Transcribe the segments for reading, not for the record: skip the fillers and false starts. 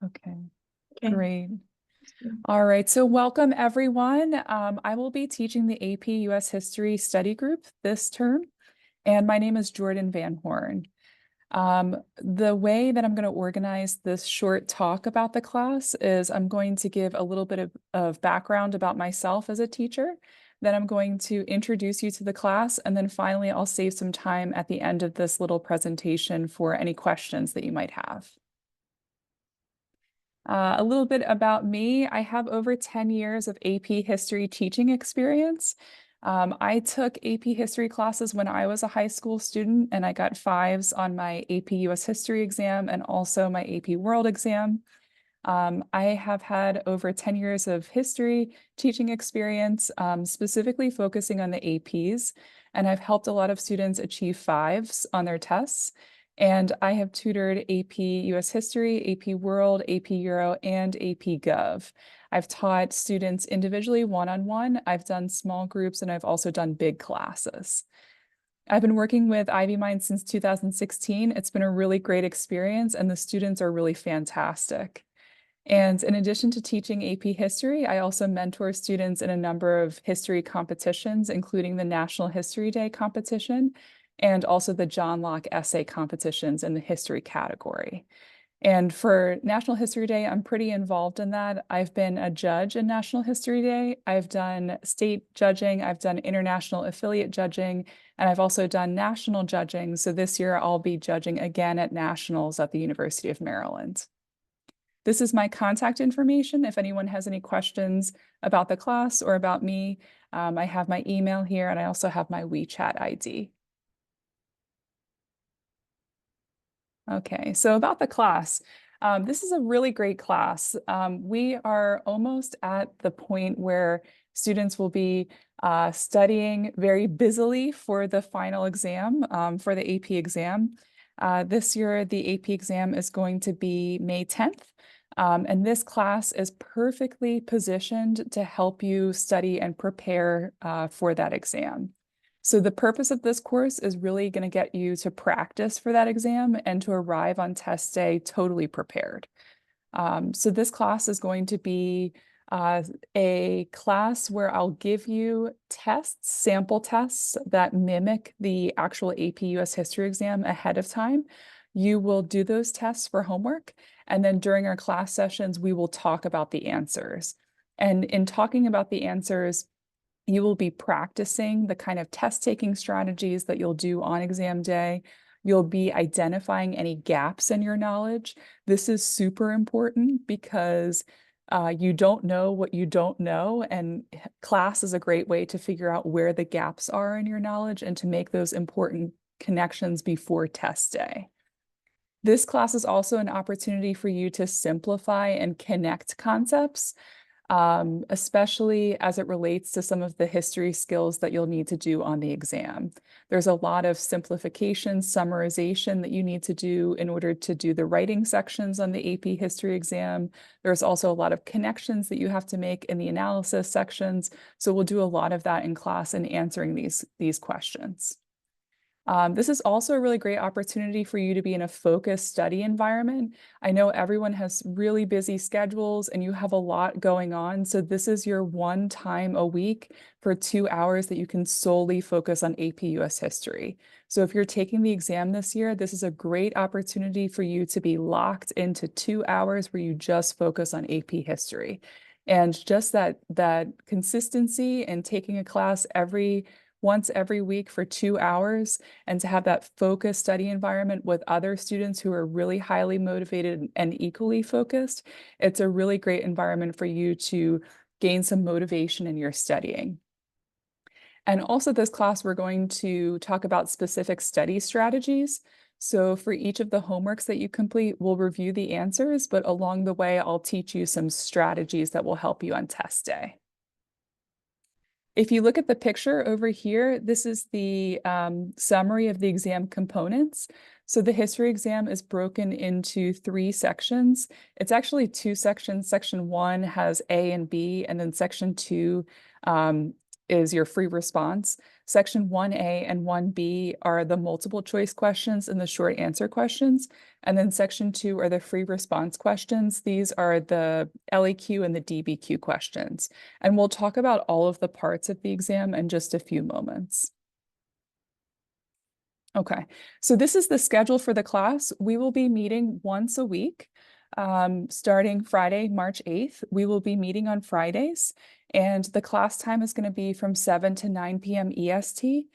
Okay, Okay. great. All right, so welcome everyone. I will be teaching the AP US History Study Group this term, and my name is Jordan Van Horn. The way that I'm going to organize this short talk about the class is I'm going to give a little bit of background about myself as a teacher. Then I'm going to introduce you to the class, and then finally I'll save some time at the end of this little presentation for any questions that you might have. A little bit about me. I have over 10 years of AP history teaching experience. I took AP history classes when I was a high school student, and I got fives on my AP US history exam and also my AP World exam. I have had over 10 years of history teaching experience, specifically focusing on the APs, and I've helped a lot of students achieve fives on their tests. And I have tutored AP US History, AP World, AP Euro, and AP Gov. I've taught students individually one-on-one. I've done small groups, and I've also done big classes. I've been working with Ivymind since 2016. It's been a really great experience, and the students are really fantastic. And in addition to teaching AP history, I also mentor students in a number of history competitions, including the National History Day competition and also the John Locke essay competitions in the history category. And for National History Day, I'm pretty involved in that. I've been a judge in National History Day. I've done state judging, I've done international affiliate judging, and I've also done national judging. So this year I'll be judging again at nationals at the University of Maryland. This is my contact information. If anyone has any questions about the class or about me, I have my email here, and I also have my WeChat ID. Okay, so about the class. This is a really great class. We are almost at the point where students will be studying very busily for the final exam, for the AP exam. This year, the AP exam is going to be May 10th. And this class is perfectly positioned to help you study and prepare for that exam. So the purpose of this course is really going to get you to practice for that exam and to arrive on test day totally prepared. So this class is going to be a class where I'll give you tests, sample tests that mimic the actual AP US history exam ahead of time. You will do those tests for homework, and then during our class sessions, we will talk about the answers. And in talking about the answers, you will be practicing the kind of test-taking strategies that you'll do on exam day. You'll be identifying any gaps in your knowledge. This is super important because you don't know what you don't know, and class is a great way to figure out where the gaps are in your knowledge and to make those important connections before test day. This class is also an opportunity for you to simplify and connect concepts, especially as it relates to some of the history skills that you'll need to do on the exam. There's a lot of simplification, summarization that you need to do in order to do the writing sections on the AP history exam. There's also a lot of connections that you have to make in the analysis sections. So we'll do a lot of that in class and answering these questions. This is also a really great opportunity for you to be in a focused study environment. I know everyone has really busy schedules and you have a lot going on. So this is your one time a week for 2 hours that you can solely focus on AP US history. So if you're taking the exam this year, this is a great opportunity for you to be locked into 2 hours where you just focus on AP history. And just that consistency and taking a class once every week for 2 hours, and to have that focused study environment with other students who are really highly motivated and equally focused, it's a really great environment for you to gain some motivation in your studying. And also this class, we're going to talk about specific study strategies. So for each of the homeworks that you complete, we'll review the answers, but along the way, I'll teach you some strategies that will help you on test day. If you look at the picture over here, this is the summary of the exam components. So the history exam is broken into 3 sections. It's actually 2 sections. Section 1 has A and B, and then section 2 is your free response. Section 1A and 1B are the multiple choice questions and the short answer questions. And then section 2 are the free response questions. These are the LEQ and the DBQ questions. And we'll talk about all of the parts of the exam in just a few moments. Okay, so this is the schedule for the class. We will be meeting once a week, starting Friday, March 8th. We will be meeting on Fridays, and the class time is going to be from 7 to 9 p.m. EST.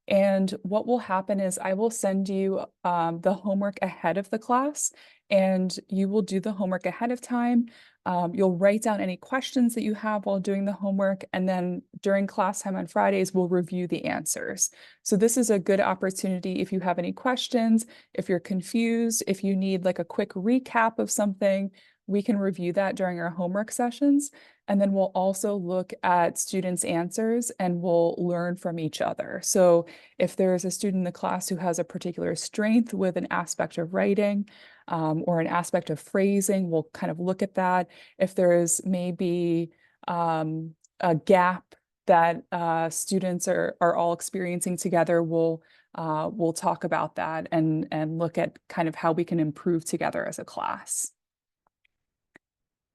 And what will happen is I will send you the homework ahead of the class, and you will do the homework ahead of time. You'll write down any questions that you have while doing the homework, and then during class time on Fridays, we'll review the answers. So this is a good opportunity if you have any questions, if you're confused, if you need like a quick recap of something, we can review that during our homework sessions. And then we'll also look at students' answers and we'll learn from each other. So if there's a student in the class who has a particular strength with an aspect of writing, or an aspect of phrasing, we'll kind of look at that. If there's maybe a gap that students are all experiencing together, we'll talk about that and look at kind of how we can improve together as a class.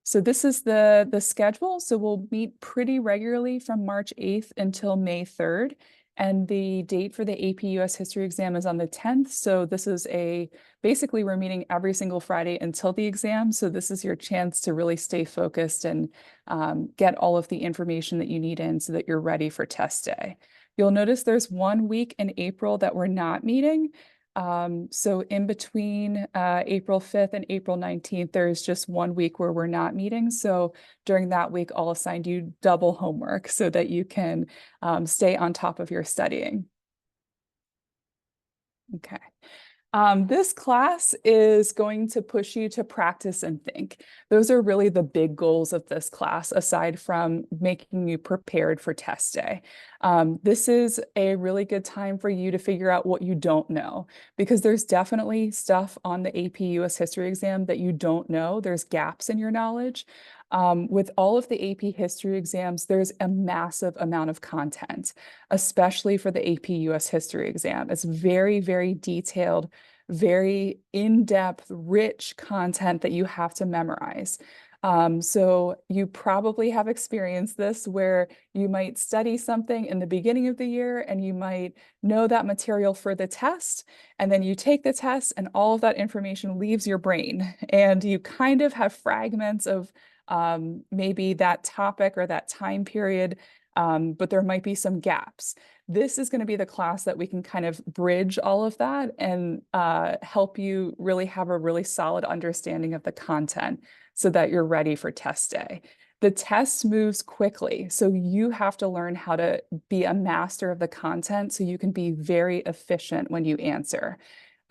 So this is the schedule. So we'll meet pretty regularly from March 8th until May 3rd. And the date for the AP US History exam is on the 10th. So this is basically we're meeting every single Friday until the exam. So this is your chance to really stay focused and get all of the information that you need in so that you're ready for test day. You'll notice there's 1 week in April that we're not meeting. So in between April 5th and April 19th, there's just 1 week where we're not meeting. So during that week, I'll assign you double homework so that you can stay on top of your studying. Okay. This class is going to push you to practice and think. Those are really the big goals of this class, aside from making you prepared for test day. This is a really good time for you to figure out what you don't know, because there's definitely stuff on the AP US History exam that you don't know. There's gaps in your knowledge. With all of the AP history exams, there's a massive amount of content, especially for the AP US History exam. It's very, very detailed, very in-depth, rich content that you have to memorize. So you probably have experienced this where you might study something in the beginning of the year and you might know that material for the test, and then you take the test and all of that information leaves your brain and you kind of have fragments of maybe that topic or that time period, but there might be some gaps. This is going to be the class that we can kind of bridge all of that and help you really have a really solid understanding of the content so that you're ready for test day. The test moves quickly, so you have to learn how to be a master of the content so you can be very efficient when you answer.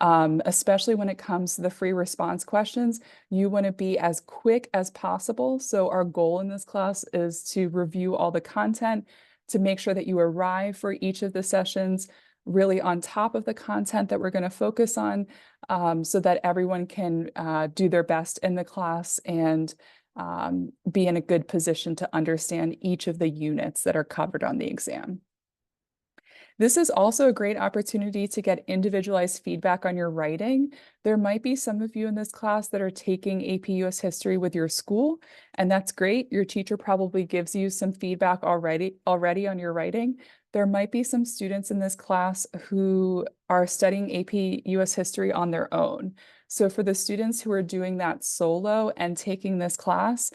Especially when it comes to the free response questions, you want to be as quick as possible. So our goal in this class is to review all the content, to make sure that you arrive for each of the sessions really on top of the content that we're going to focus on, so that everyone can do their best in the class and be in a good position to understand each of the units that are covered on the exam. This is also a great opportunity to get individualized feedback on your writing. There might be some of you in this class that are taking AP US History with your school, and that's great. Your teacher probably gives you some feedback already on your writing. There might be some students in this class who are studying AP US History on their own. So for the students who are doing that solo and taking this class,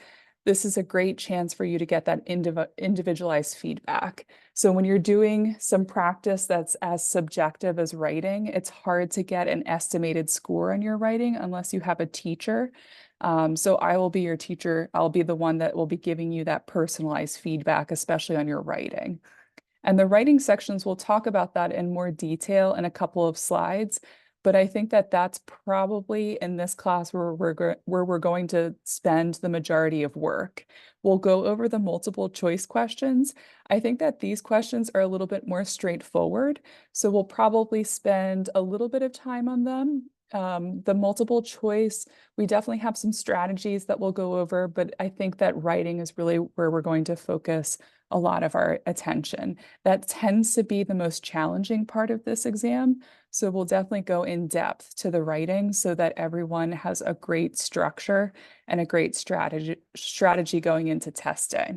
this is a great chance for you to get that individualized feedback. So when you're doing some practice that's as subjective as writing, it's hard to get an estimated score on your writing unless you have a teacher. So I will be your teacher. I'll be the one that will be giving you that personalized feedback, especially on your writing. And the writing sections, we'll talk about that in more detail in a couple of slides. But I think that that's probably in this class where we're going to spend the majority of work. We'll go over the multiple choice questions. I think that these questions are a little bit more straightforward. So we'll probably spend a little bit of time on them. The multiple choice, we definitely have some strategies that we'll go over, but I think that writing is really where we're going to focus a lot of our attention. That tends to be the most challenging part of this exam. So we'll definitely go in depth to the writing so that everyone has a great structure and a great strategy going into test day.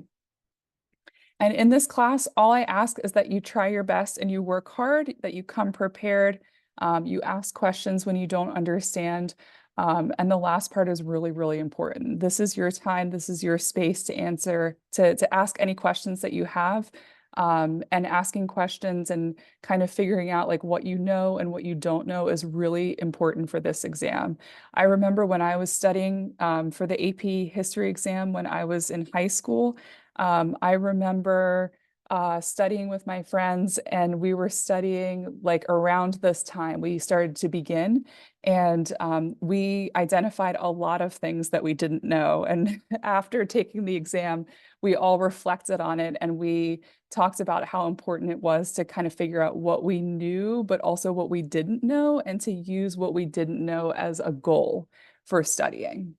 And in this class, all I ask is that you try your best and you work hard, that you come prepared, you ask questions when you don't understand. And the last part is really, really important. This is your time, this is your space to answer, to ask any questions that you have. And asking questions and kind of figuring out like what you know and what you don't know is really important for this exam. I remember when I was studying for the AP history exam when I was in high school, I remember studying with my friends, and we were studying like around this time we started to begin, and we identified a lot of things that we didn't know. And after taking the exam, we all reflected on it, and we talked about how important it was to kind of figure out what we knew, but also what we didn't know, and to use what we didn't know as a goal for studying.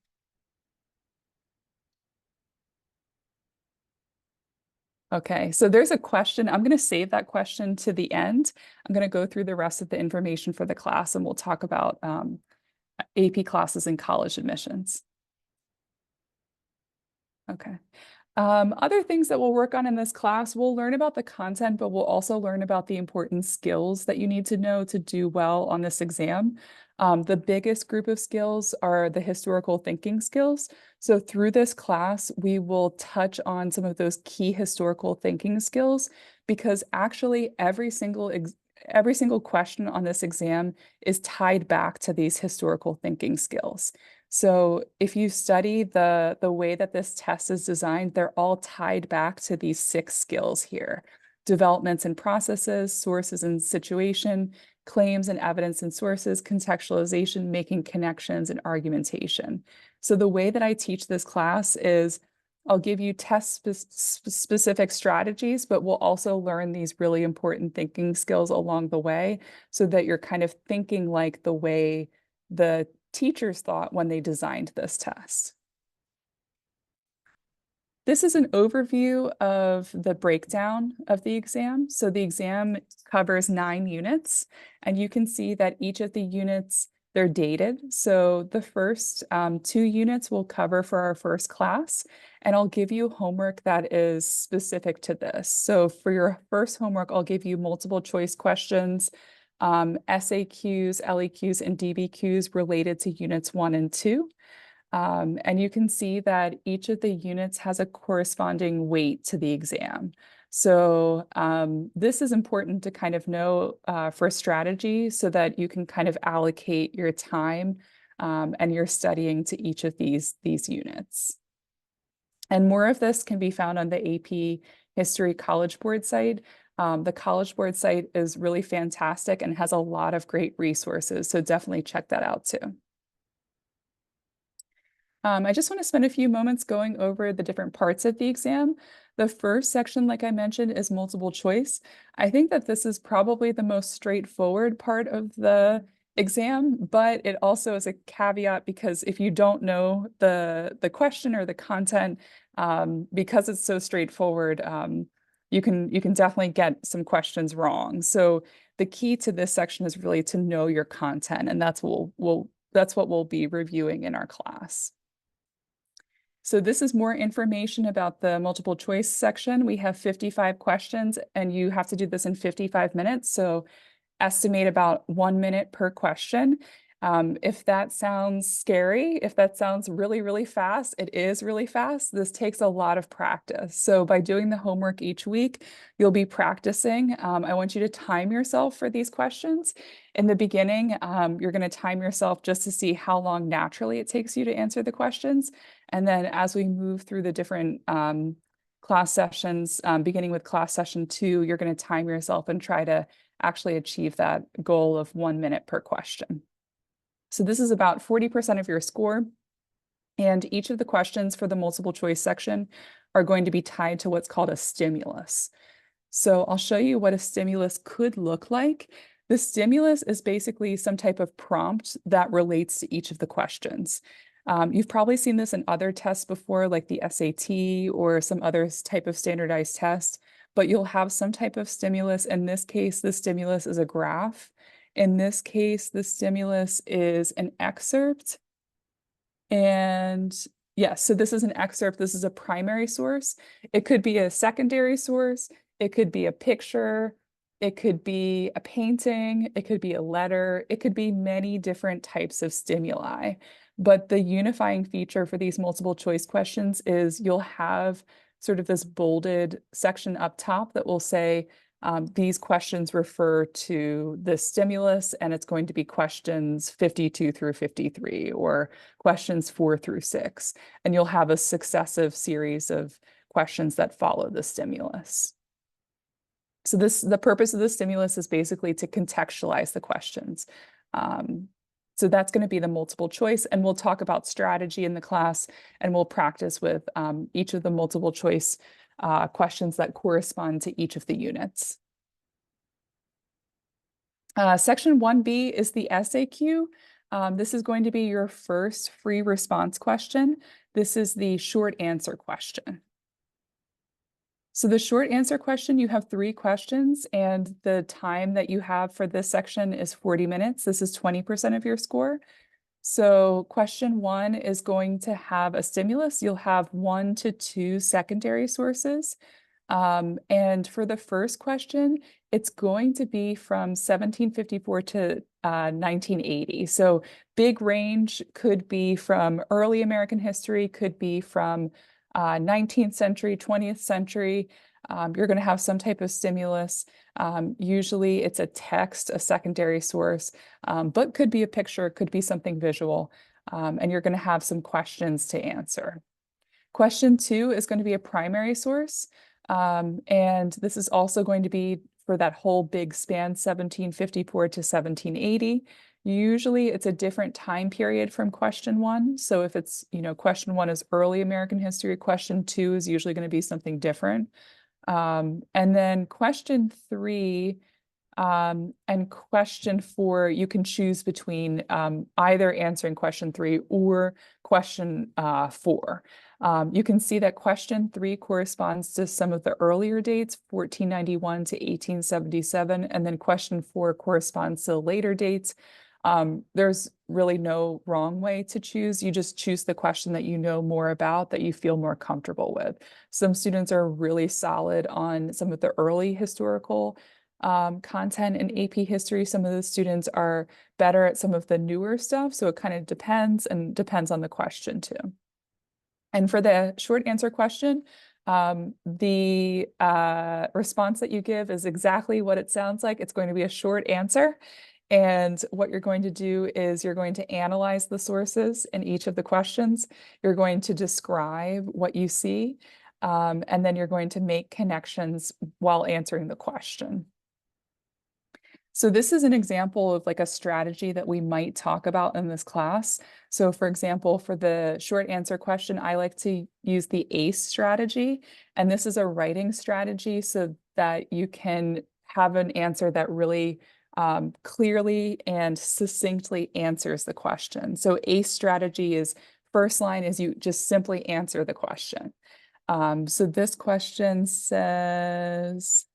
Okay, so there's a question. I'm going to save that question to the end. I'm going to go through the rest of the information for the class, and we'll talk about AP classes and college admissions. Okay. Other things that we'll work on in this class, we'll learn about the content, but we'll also learn about the important skills that you need to know to do well on this exam. The biggest group of skills are the historical thinking skills. So through this class, we will touch on some of those key historical thinking skills, because actually every single question on this exam is tied back to these historical thinking skills. So if you study the way that this test is designed, they're all tied back to these 6 skills here: developments and processes, sources and situation, claims and evidence and sources, contextualization, making connections, and argumentation. So the way that I teach this class is I'll give you test specific strategies, but we'll also learn these really important thinking skills along the way so that you're kind of thinking like the way the teachers thought when they designed this test. This is an overview of the breakdown of the exam. So the exam covers 9 units, and you can see that each of the units, they're dated. So the first 2 units we'll cover for our first class, and I'll give you homework that is specific to this. So for your first homework, I'll give you multiple choice questions, SAQs, LEQs, and DBQs related to units 1 and 2. And you can see that each of the units has a corresponding weight to the exam. So this is important to kind of know for strategy so that you can kind of allocate your time and your studying to each of these units. And more of this can be found on the AP History College Board site. The College Board site is really fantastic and has a lot of great resources, so definitely check that out too. I just want to spend a few moments going over the different parts of the exam. The first section, like I mentioned, is multiple choice. I think that this is probably the most straightforward part of the exam, but it also is a caveat because if you don't know the question or the content, because it's so straightforward, you can definitely get some questions wrong. So the key to this section is really to know your content, and that's what we'll be reviewing in our class. So this is more information about the multiple choice section. We have 55 questions, and you have to do this in 55 minutes. So estimate about 1 minute per question. If that sounds scary, if that sounds really, really fast, it is really fast. This takes a lot of practice. So by doing the homework each week, you'll be practicing. I want you to time yourself for these questions. In the beginning, you're going to time yourself just to see how long naturally it takes you to answer the questions. And then as we move through the different class sessions, beginning with class session 2, you're going to time yourself and try to actually achieve that goal of 1 minute per question. So this is about 40% of your score. And each of the questions for the multiple choice section are going to be tied to what's called a stimulus. So I'll show you what a stimulus could look like. The stimulus is basically some type of prompt that relates to each of the questions. You've probably seen this in other tests before, like the SAT or some other type of standardized test, but you'll have some type of stimulus. In this case, the stimulus is a graph. In this case, the stimulus is an excerpt. And yes, so this is an excerpt. This is a primary source. It could be a secondary source. It could be a picture. It could be a painting. It could be a letter. It could be many different types of stimuli. But the unifying feature for these multiple choice questions is you'll have sort of this bolded section up top that will say, these questions refer to the stimulus, and it's going to be questions 52 through 53 or questions 4 through 6. And you'll have a successive series of questions that follow the stimulus. So the purpose of the stimulus is basically to contextualize the questions. So that's going to be the multiple choice, and we'll talk about strategy in the class, and we'll practice with each of the multiple choice questions that correspond to each of the units. Section 1B is the SAQ. This is going to be your first free response question. This is the short answer question. So the short answer question, you have 3 questions, and the time that you have for this section is 40 minutes. This is 20% of your score. So question 1 is going to have a stimulus. You'll have 1 to 2 secondary sources. And for the first question, it's going to be from 1754 to 1980. So big range, could be from early American history, could be from 19th century, 20th century. You're going to have some type of stimulus. Usually it's a text, a secondary source, but could be a picture, could be something visual. And you're going to have some questions to answer. Question 2 is going to be a primary source. And this is also going to be for that whole big span, 1754 to 1780. Usually it's a different time period from question 1. So if it's, question 1 is early American history, question 2 is usually going to be something different. And then question 3 and question 4, you can choose between either answering question 3 or question 4. You can see that question 3 corresponds to some of the earlier dates, 1491 to 1877, and then question 4 corresponds to later dates. There's really no wrong way to choose. You just choose the question that you know more about, that you feel more comfortable with. Some students are really solid on some of the early historical content in AP history. Some of the students are better at some of the newer stuff. So it kind of depends, and depends on the question too. And for the short answer question, the response that you give is exactly what it sounds like. It's going to be a short answer. And what you're going to do is you're going to analyze the sources in each of the questions. You're going to describe what you see, and then you're going to make connections while answering the question. So this is an example of like a strategy that we might talk about in this class. So for example, for the short answer question, I like to use the ACE strategy. And this is a writing strategy so that you can have an answer that really clearly and succinctly answers the question. So ACE strategy is, first line is you just simply answer the question. So this question says,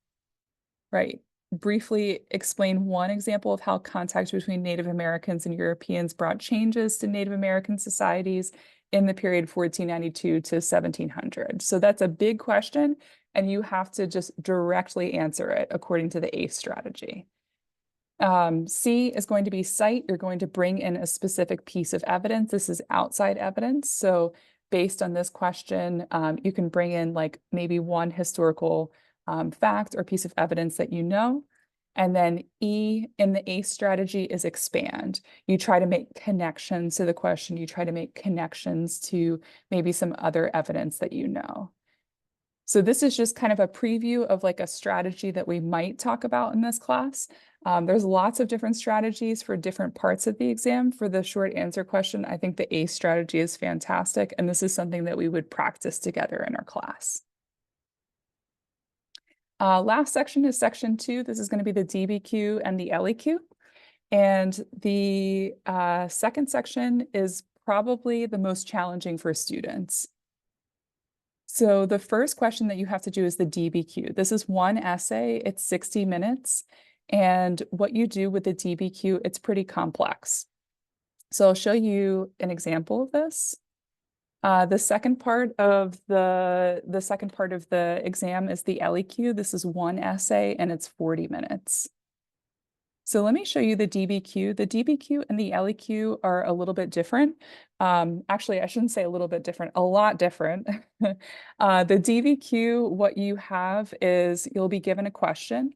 right, briefly explain one example of how contact between Native Americans and Europeans brought changes to Native American societies in the period 1492 to 1700. So that's a big question, and you have to just directly answer it according to the ACE strategy. C is going to be cite. You're going to bring in a specific piece of evidence. This is outside evidence. So based on this question, you can bring in like maybe one historical fact or piece of evidence that you know. And then E in the ACE strategy is expand. You try to make connections to the question. You try to make connections to maybe some other evidence that you know. So this is just kind of a preview of like a strategy that we might talk about in this class. There's lots of different strategies for different parts of the exam. For the short answer question, I think the ACE strategy is fantastic, and this is something that we would practice together in our class. Last section is section 2. This is going to be the DBQ and the LEQ. And the second section is probably the most challenging for students. So the first question that you have to do is the DBQ. This is one essay, it's 60 minutes. And what you do with the DBQ, it's pretty complex. So I'll show you an example of this. The second part of the exam is the LEQ. This is one essay and it's 40 minutes. So let me show you the DBQ. The DBQ and the LEQ are a little bit different. Actually, I shouldn't say a little bit different, a lot different. The DBQ, what you have is you'll be given a question.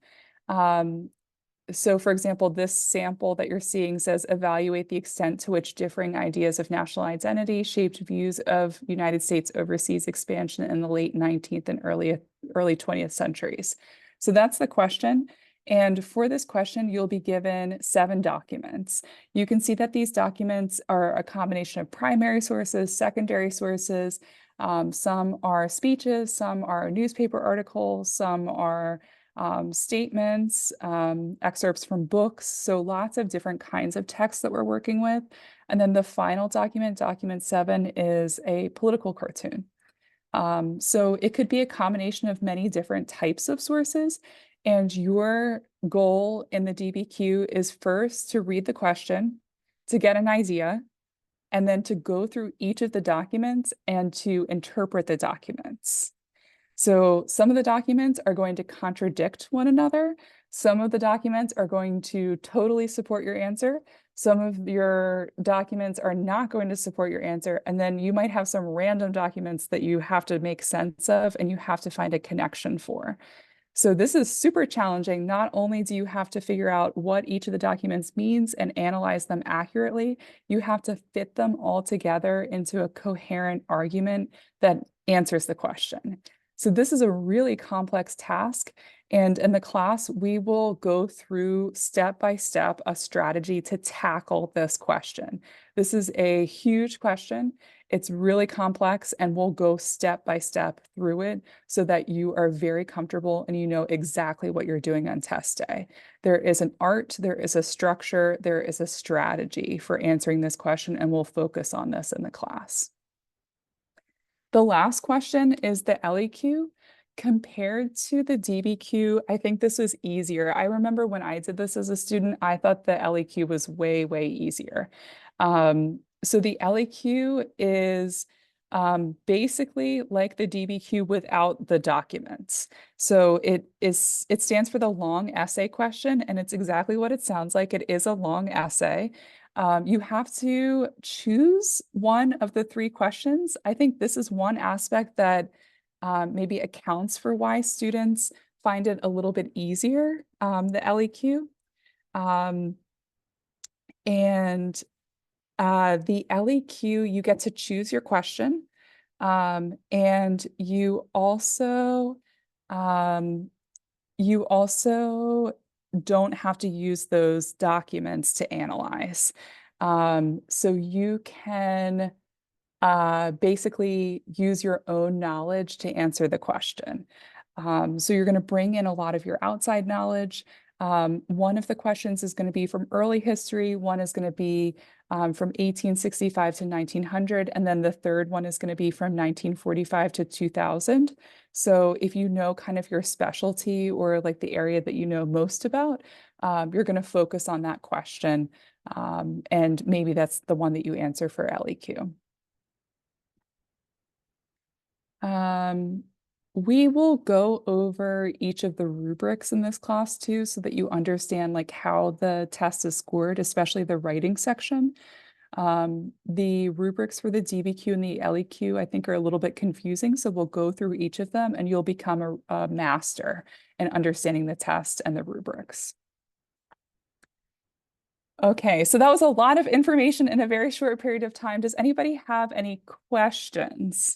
So for example, this sample that you're seeing says, evaluate the extent to which differing ideas of national identity shaped views of United States overseas expansion in the late 19th and early 20th centuries. So that's the question. And for this question, you'll be given 7 documents. You can see that these documents are a combination of primary sources, secondary sources. Some are speeches, some are newspaper articles, some are statements, excerpts from books. So lots of different kinds of texts that we're working with. And then the final document, document 7, is a political cartoon. So it could be a combination of many different types of sources. And your goal in the DBQ is first to read the question, to get an idea, and then to go through each of the documents and to interpret the documents. So some of the documents are going to contradict one another. Some of the documents are going to totally support your answer. Some of your documents are not going to support your answer. And then you might have some random documents that you have to make sense of and you have to find a connection for. So this is super challenging. Not only do you have to figure out what each of the documents means and analyze them accurately, you have to fit them all together into a coherent argument that answers the question. So this is a really complex task. And in the class, we will go through step by step a strategy to tackle this question. This is a huge question. It's really complex, and we'll go step by step through it so that you are very comfortable and you know exactly what you're doing on test day. There is an art, there is a structure, there is a strategy for answering this question, and we'll focus on this in the class. The last question is the LEQ. Compared to the DBQ, I think this was easier. I remember when I did this as a student, I thought the LEQ was way, way easier. So the LEQ is basically like the DBQ without the documents. So it stands for the long essay question, and it's exactly what it sounds like. It is a long essay. You have to choose one of the 3 questions. I think this is one aspect that maybe accounts for why students find it a little bit easier, the LEQ. And the LEQ, you get to choose your question. And you also don't have to use those documents to analyze. So you can basically use your own knowledge to answer the question. So you're going to bring in a lot of your outside knowledge. One of the questions is going to be from early history. One is going to be from 1865 to 1900. And then the third one is going to be from 1945 to 2000. So if you know kind of your specialty or like the area that you know most about, you're going to focus on that question. And maybe that's the one that you answer for LEQ. We will go over each of the rubrics in this class too, so that you understand like how the test is scored, especially the writing section. The rubrics for the DBQ and the LEQ, I think, are a little bit confusing. So we'll go through each of them and you'll become a master in understanding the test and the rubrics. Okay, so that was a lot of information in a very short period of time. Does anybody have any questions?